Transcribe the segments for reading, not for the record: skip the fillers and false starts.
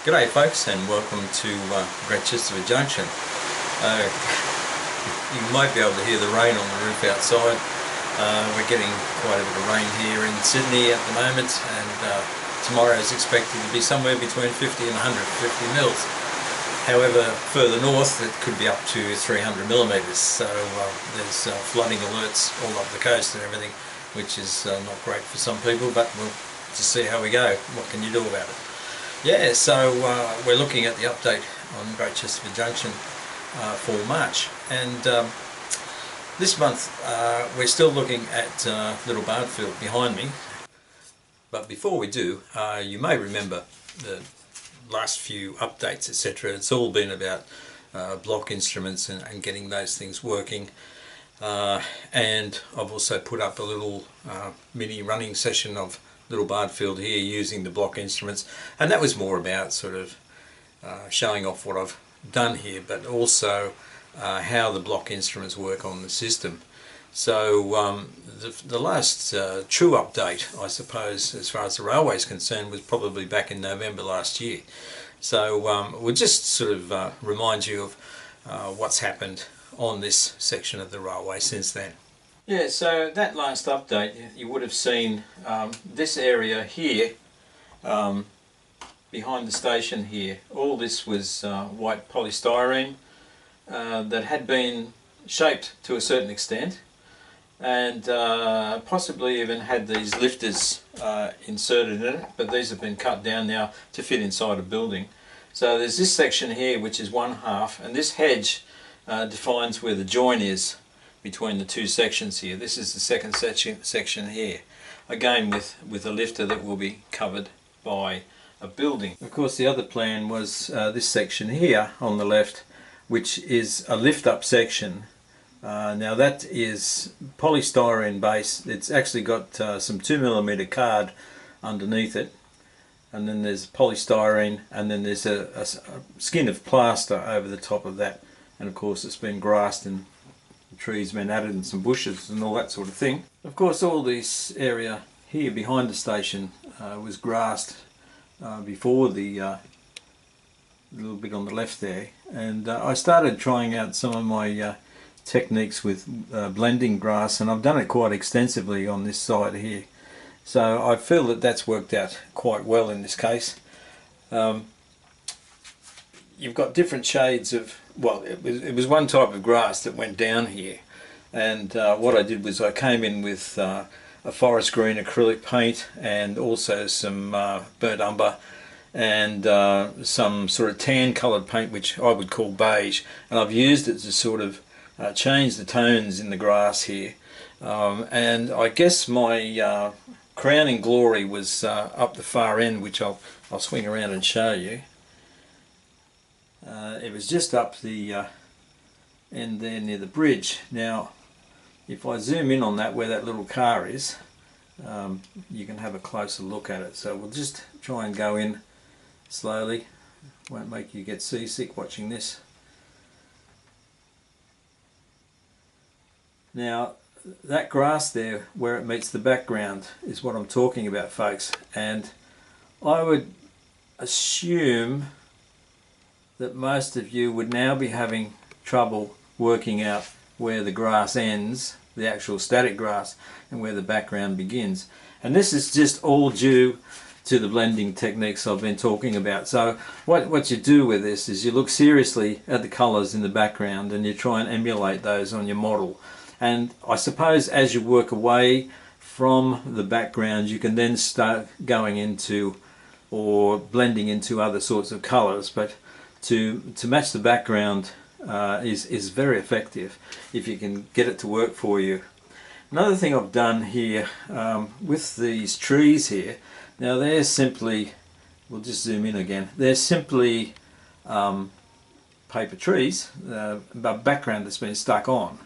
G'day folks, and welcome to Great Chesterford Junction. You might be able to hear the rain on the roof outside. We're getting quite a bit of rain here in Sydney at the moment, and tomorrow is expected to be somewhere between 50 and 150 mils. However, further north it could be up to 300 millimetres, so there's flooding alerts all up the coast and everything, which is not great for some people, but we'll just see how we go. What can you do about it? Yeah, so we're looking at the update on Great Chesterford Junction for March, and this month we're still looking at Little Bardfield behind me. But before we do, you may remember the last few updates, etc. It's all been about block instruments and getting those things working, and I've also put up a little mini running session of Little Bardfield here using the block instruments, and that was more about sort of showing off what I've done here, but also how the block instruments work on the system. So the last true update, I suppose, as far as the railway is concerned, was probably back in November last year. So we'll just sort of remind you of what's happened on this section of the railway since then. Yeah, so that last update, you would have seen this area here, behind the station here. All this was white polystyrene that had been shaped to a certain extent, and possibly even had these lifters inserted in it, but these have been cut down now to fit inside a building. So there's this section here which is one half, and this hedge defines where the join is between the two sections here. This is the second section here, again with a lifter that will be covered by a building. Of course, the other plan was this section here on the left, which is a lift up section. Now that is polystyrene base. It's actually got some 2mm card underneath it, and then there's polystyrene, and then there's a skin of plaster over the top of that, and of course it's been grassed and trees been added and some bushes and all that sort of thing. Of course, all this area here behind the station was grassed before the little bit on the left there, and I started trying out some of my techniques with blending grass, and I've done it quite extensively on this side here, so I feel that that's worked out quite well in this case. You've got different shades of, well, it was one type of grass that went down here, and what I did was I came in with a forest green acrylic paint, and also some burnt umber, and some sort of tan coloured paint which I would call beige, and I've used it to sort of change the tones in the grass here, and I guess my crowning glory was up the far end, which I'll swing around and show you. It was just up the end there near the bridge. Now if I zoom in on that, where that little car is, you can have a closer look at it. So we'll just try and go in slowly. Won't make you get seasick watching this. Now that grass there where it meets the background is what I'm talking about, folks, and I would assume that most of you would now be having trouble working out where the grass ends, the actual static grass, and where the background begins. And this is just all due to the blending techniques I've been talking about. So what you do with this is you look seriously at the colours in the background and you try and emulate those on your model. And I suppose as you work away from the background, you can then start going into or blending into other sorts of colours, but to match the background is very effective if you can get it to work for you. Another thing I've done here with these trees here, now they're simply, we'll just zoom in again, they're simply paper trees, a background that's been stuck on.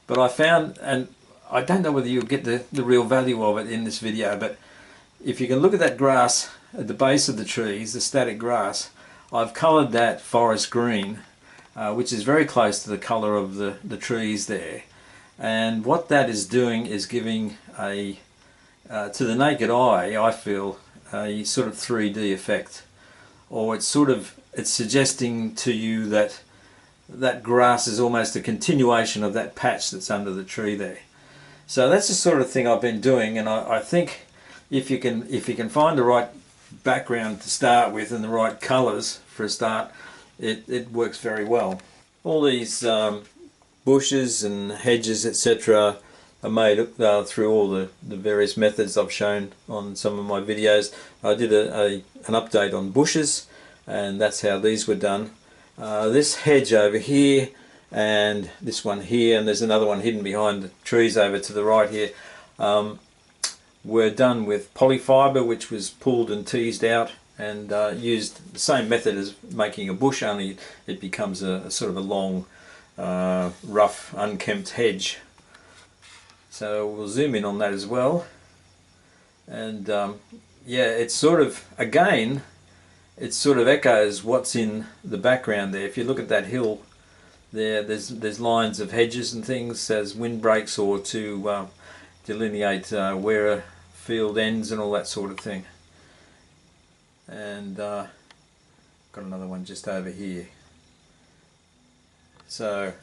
But I found, and I don't know whether you'll get the real value of it in this video, but if you can look at that grass at the base of the trees, the static grass, I've coloured that forest green, which is very close to the colour of the trees there, and what that is doing is giving a to the naked eye, I feel, a sort of 3D effect. or it's suggesting to you that that grass is almost a continuation of that patch that's under the tree there. So that's the sort of thing I've been doing, and I think if you can find the right background to start with and the right colours for a start, it works very well. All these bushes and hedges, etc., are made through all the various methods I've shown on some of my videos. I did an update on bushes, and that's how these were done. This hedge over here, and this one here, and there's another one hidden behind the trees over to the right here, were done with polyfibre, which was pulled and teased out, and used the same method as making a bush, only it becomes a sort of a long, rough, unkempt hedge. So we'll zoom in on that as well, and yeah, it's sort of, again, it sort of echoes what's in the background there. If you look at that hill there, there's lines of hedges and things as windbreaks, or to delineate where a field ends and all that sort of thing. And got another one just over here. So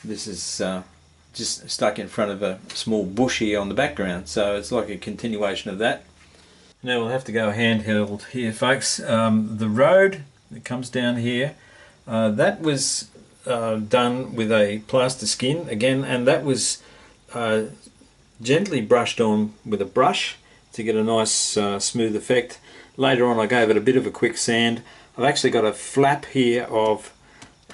this is just stuck in front of a small bush here on the background, so it's like a continuation of that. Now we'll have to go handheld here, folks. The road that comes down here, that was done with a plaster skin again, and that was gently brushed on with a brush to get a nice smooth effect. Later on I gave it a bit of a quick sand. I've actually got a flap here of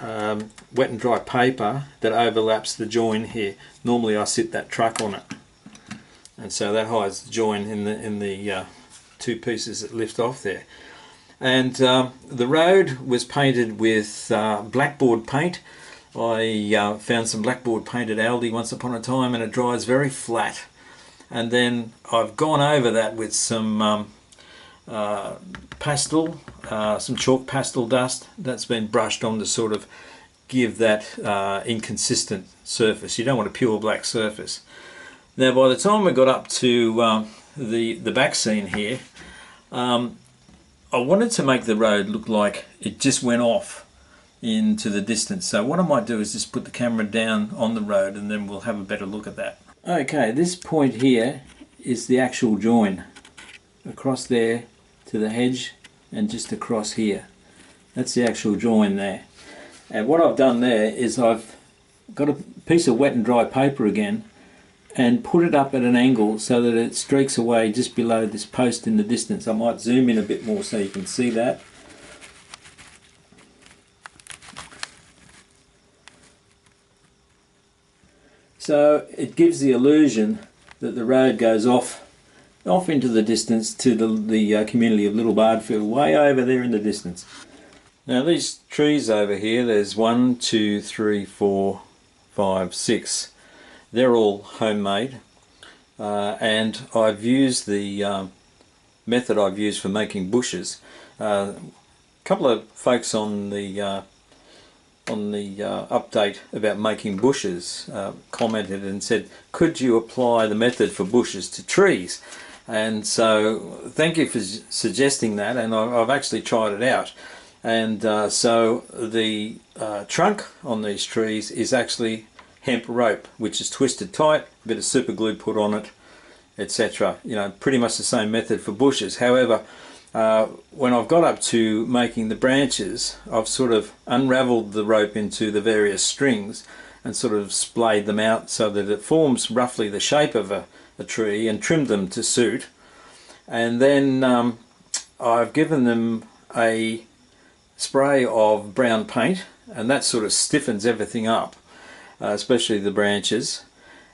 wet and dry paper that overlaps the join here. Normally I sit that truck on it, and so that hides the join in the two pieces that lift off there. And the road was painted with blackboard paint. I found some blackboard paint at Aldi once upon a time, and it dries very flat. And then I've gone over that with some pastel, some chalk pastel dust that's been brushed on to sort of give that inconsistent surface. You don't want a pure black surface. Now by the time we got up to the back scene here, I wanted to make the road look like it just went off into the distance. So what I might do is just put the camera down on the road, and then we'll have a better look at that. Okay, this point here is the actual join across there to the hedge, and just across here. That's the actual join there. And what I've done there is I've got a piece of wet and dry paper again and put it up at an angle so that it streaks away just below this post in the distance. I might zoom in a bit more so you can see that. So it gives the illusion that the road goes off into the distance to the community of Little Bardfield, way over there in the distance. Now these trees over here, there's 1, 2, 3, 4, 5, 6. They're all homemade, and I've used the method I've used for making bushes. A couple of folks on the update about making bushes commented and said, could you apply the method for bushes to trees? And so thank you for suggesting that, and I've actually tried it out. And so the trunk on these trees is actually hemp rope, which is twisted tight, a bit of super glue put on it, etc. You know, pretty much the same method for bushes. However, when I've got up to making the branches, I've sort of unraveled the rope into the various strings and sort of splayed them out so that it forms roughly the shape of a tree, and trimmed them to suit. And then I've given them a spray of brown paint, and that sort of stiffens everything up, especially the branches.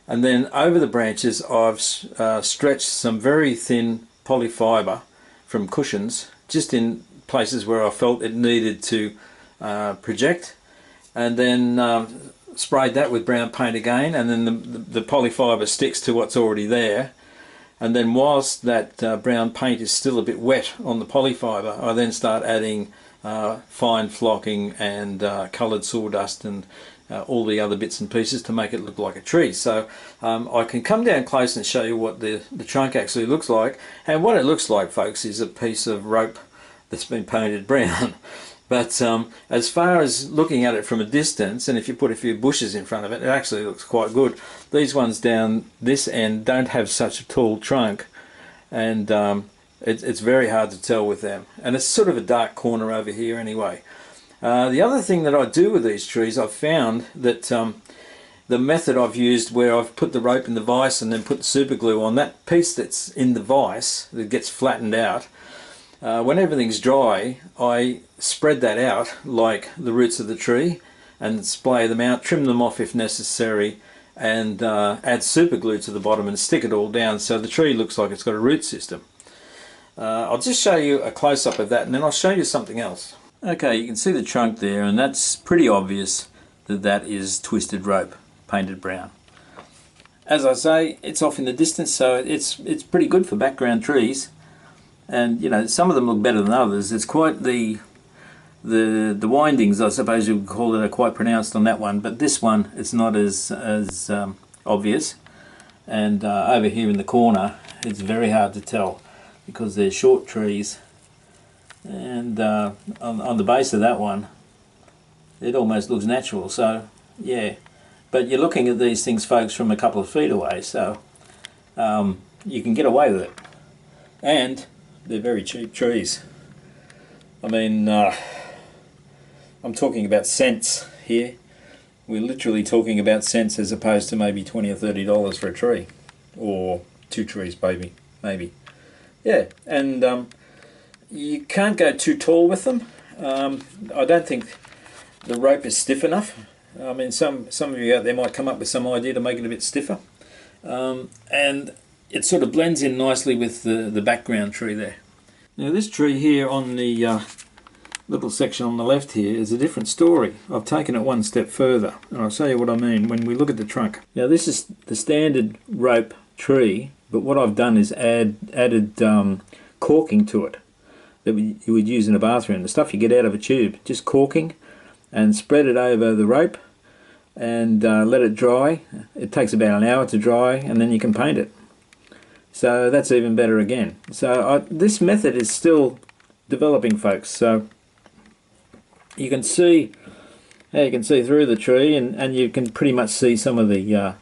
And then over the branches I've stretched some very thin polyfibre from cushions, just in places where I felt it needed to project, and then sprayed that with brown paint again, and then the polyfibre sticks to what's already there. And then whilst that brown paint is still a bit wet on the polyfibre, I then start adding fine flocking and coloured sawdust and all the other bits and pieces to make it look like a tree. So I can come down close and show you what the trunk actually looks like. And what it looks like, folks, is a piece of rope that's been painted brown. But as far as looking at it from a distance, and if you put a few bushes in front of it, it actually looks quite good. These ones down this end don't have such a tall trunk, and it's very hard to tell with them. And it's sort of a dark corner over here anyway. The other thing that I do with these trees, I've found that the method I've used where I've put the rope in the vise and then put the super glue on, that piece that's in the vise that gets flattened out, when everything's dry, I spread that out like the roots of the tree and splay them out, trim them off if necessary, and add super glue to the bottom and stick it all down so the tree looks like it's got a root system. I'll just show you a close-up of that, and then I'll show you something else. Okay, you can see the trunk there, and that's pretty obvious that that is twisted rope painted brown. As I say, it's off in the distance, so it's pretty good for background trees. And you know, some of them look better than others. It's quite the windings, I suppose you would call it, are quite pronounced on that one, but this one it's not as obvious. And over here in the corner, it's very hard to tell because they're short trees. And on the base of that one, it almost looks natural. So yeah, but you're looking at these things, folks, from a couple of feet away, so you can get away with it. And they're very cheap trees. I mean, I'm talking about cents here. We're literally talking about cents as opposed to maybe $20 or $30 for a tree, or 2 trees maybe. Yeah, and you can't go too tall with them. I don't think the rope is stiff enough. I mean, some of you out there might come up with some idea to make it a bit stiffer, and it sort of blends in nicely with the background tree there. Now this tree here on the little section on the left here is a different story. I've taken it one step further, and I'll show you what I mean when we look at the trunk. Now this is the standard rope tree, but what I've done is added corking to it that you would use in a bathroom, the stuff you get out of a tube. Just corking, and spread it over the rope and let it dry. It takes about an hour to dry, and then you can paint it. So that's even better again. So this method is still developing, folks. So you can see through the tree, and you can pretty much see some of the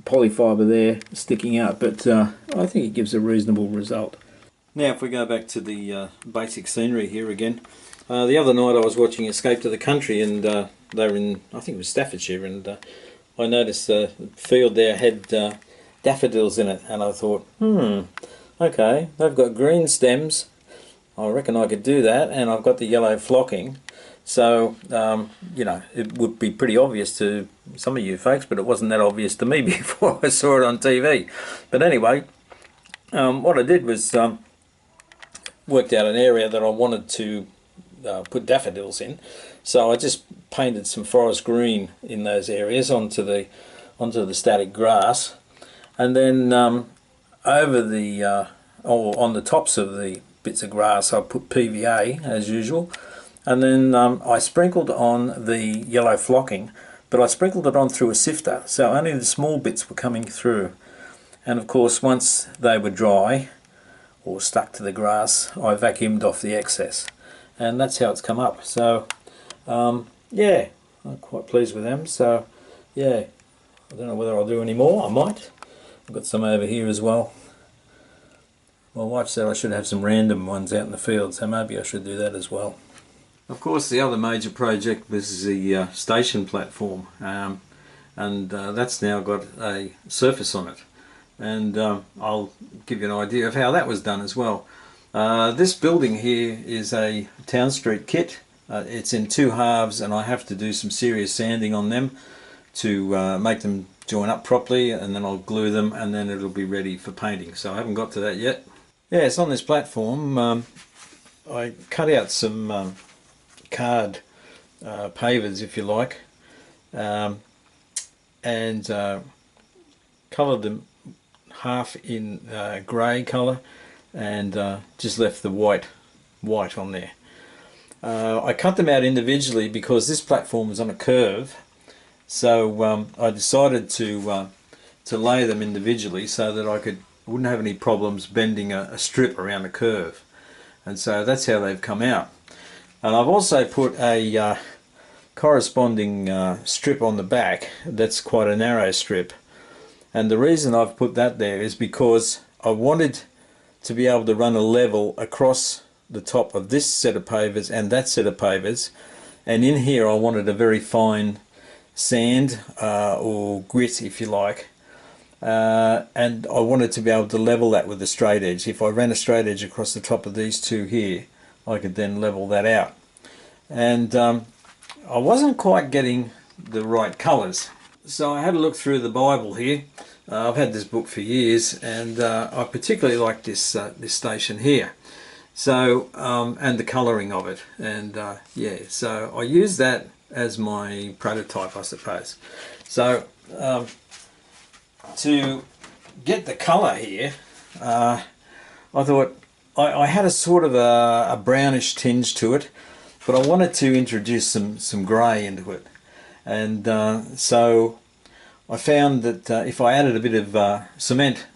polyfiber there sticking out, but I think it gives a reasonable result. Now if we go back to the basic scenery here again, the other night I was watching Escape to the Country, and they were in, I think it was Staffordshire, and I noticed the field there had daffodils in it, and I thought, okay, they've got green stems, I reckon I could do that, and I've got the yellow flocking, so you know, it would be pretty obvious to some of you folks, but it wasn't that obvious to me before I saw it on TV. But anyway, what I did was worked out an area that I wanted to put daffodils in, so I just painted some forest green in those areas onto the static grass. And then over the, or on the tops of the bits of grass, I put PVA as usual. And then I sprinkled on the yellow flocking, but I sprinkled it on through a sifter, so only the small bits were coming through. And of course, once they were dry or stuck to the grass, I vacuumed off the excess. And that's how it's come up. So yeah, I'm quite pleased with them. So yeah, I don't know whether I'll do any more. I might. I've got some over here as well. My wife said I should have some random ones out in the field, so maybe I should do that as well. Of course, the other major project was the station platform, and that's now got a surface on it. And I'll give you an idea of how that was done as well. This building here is a Town Street kit. It's in 2 halves, and I have to do some serious sanding on them to make them join up properly, and then I'll glue them, and then it'll be ready for painting. So I haven't got to that yet. Yeah, it's on this platform. I cut out some card pavers, if you like, and coloured them half in grey colour, and just left the white on there. I cut them out individually because this platform is on a curve, so I decided to lay them individually so that I wouldn't have any problems bending a strip around a curve. and so that's how they've come out. And I've also put a corresponding strip on the back. That's quite a narrow strip, and the reason I've put that there is because I wanted to be able to run a level across the top of this set of pavers and that set of pavers, and in here I wanted a very fine sand or grit, if you like, and I wanted to be able to level that with a straight edge. If I ran a straight edge across the top of these two here, I could then level that out. And I wasn't quite getting the right colours, so I had a look through the Bible here. I've had this book for years, and I particularly like this this station here. So and the colouring of it, and yeah, so I use that as my prototype, I suppose. So to get the colour here, I thought I had a sort of a brownish tinge to it, but I wanted to introduce some grey into it, and so I found that if I added a bit of cement,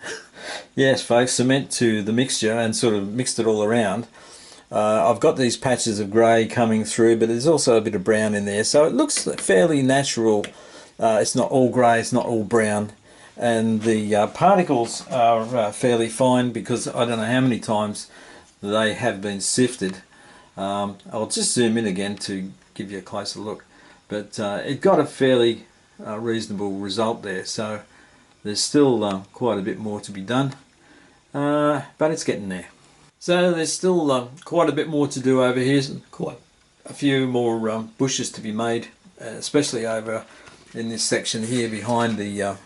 yes folks, cement to the mixture and sort of mixed it all around, I've got these patches of grey coming through, but there's also a bit of brown in there, so it looks fairly natural. It's not all grey, it's not all brown, and the particles are fairly fine because I don't know how many times they have been sifted. I'll just zoom in again to give you a closer look, but it got a fairly reasonable result there, so there's still quite a bit more to be done, but it's getting there. So there's still quite a bit more to do over here, quite a few more bushes to be made, especially over in this section here behind the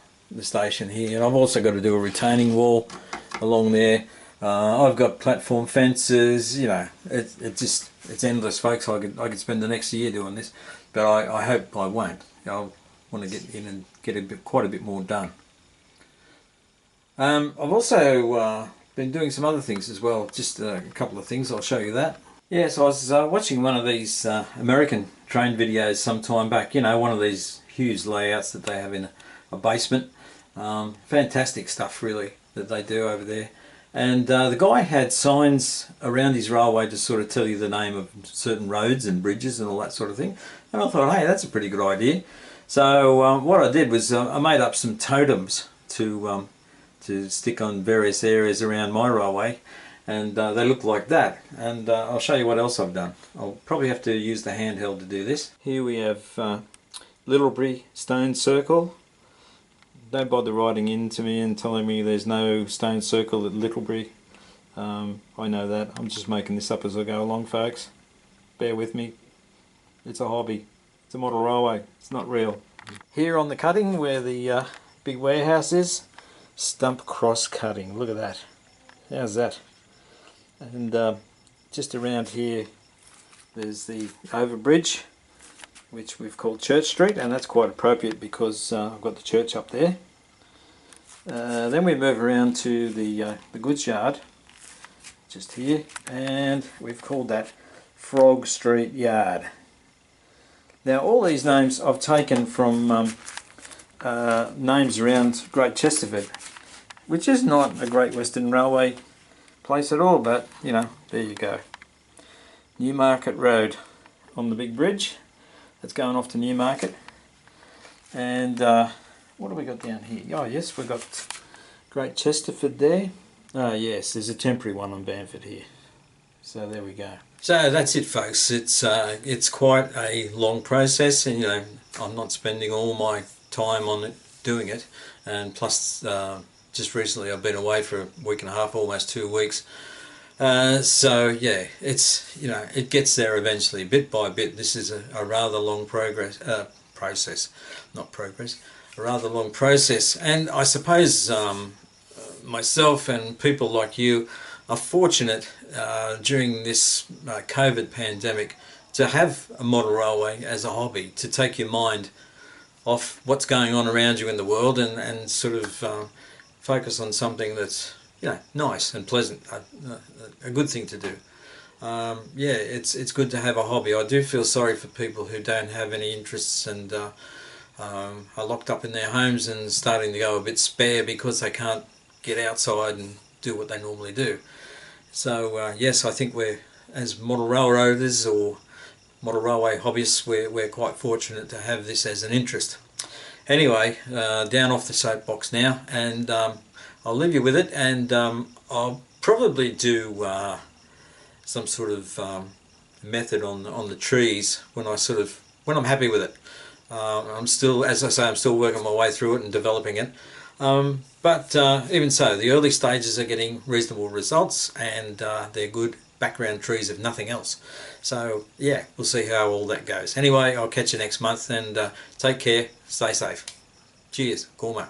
station here, and I've also got to do a retaining wall along there. I've got platform fences, you know, it's endless folks. I could spend the next year doing this, but I hope I won't. I'll want to get in and get quite a bit more done. I've also been doing some other things as well, just a couple of things. I'll show you that. Yes, I was watching one of these American train videos some time back, you know, one of these huge layouts that they have in a basement. Fantastic stuff really that they do over there. And the guy had signs around his railway to sort of tell you the name of certain roads and bridges and all that sort of thing. And I thought, hey, that's a pretty good idea. So what I did was I made up some totems to stick on various areas around my railway, and they look like that. And I'll show you what else I've done. I'll probably have to use the handheld to do this. Here we have Littlebury Stone Circle. Don't bother writing in to me and telling me there's no stone circle at Littlebury. I know that. I'm just making this up as I go along, folks. Bear with me. It's a hobby. It's a model railway. It's not real. Here on the cutting where the big warehouse is, stump cross cutting. Look at that. How's that? And just around here there's the overbridge, which we've called Church Street, and that's quite appropriate because I've got the church up there. Then we move around to the goods yard, just here, and we've called that Frog Street Yard. Now all these names I've taken from names around Great Chesterford, which is not a Great Western Railway place at all, but you know, there you go. Newmarket Road on the big bridge. That's going off to Newmarket. And what have we got down here? Oh yes, we've got Great Chesterford there. Oh yes, there's a temporary one on Bamford here. So there we go. So that's it folks. It's quite a long process, and you know, I'm not spending all my time on it doing it, and plus just recently I've been away for a week and a half, almost 2 weeks. So yeah, it's, you know, it gets there eventually, bit by bit. This is a rather long a rather long process, and I suppose myself and people like you are fortunate during this COVID pandemic to have a model railway as a hobby, to take your mind off what's going on around you in the world and sort of focus on something that's, you know, nice and pleasant, a good thing to do. Yeah, it's good to have a hobby. I do feel sorry for people who don't have any interests and are locked up in their homes and starting to go a bit spare because they can't get outside and do what they normally do. So yes, I think we're, as model railroaders or model railway hobbyists, we're quite fortunate to have this as an interest. Anyway, down off the soapbox now, and I'll leave you with it, and I'll probably do some sort of method on the trees when when I'm happy with it. I'm still, as I say, I'm still working my way through it and developing it. But even so, the early stages are getting reasonable results, and they're good background trees if nothing else. So yeah, we'll see how all that goes. Anyway, I'll catch you next month, and take care, stay safe. Cheers, Gorma.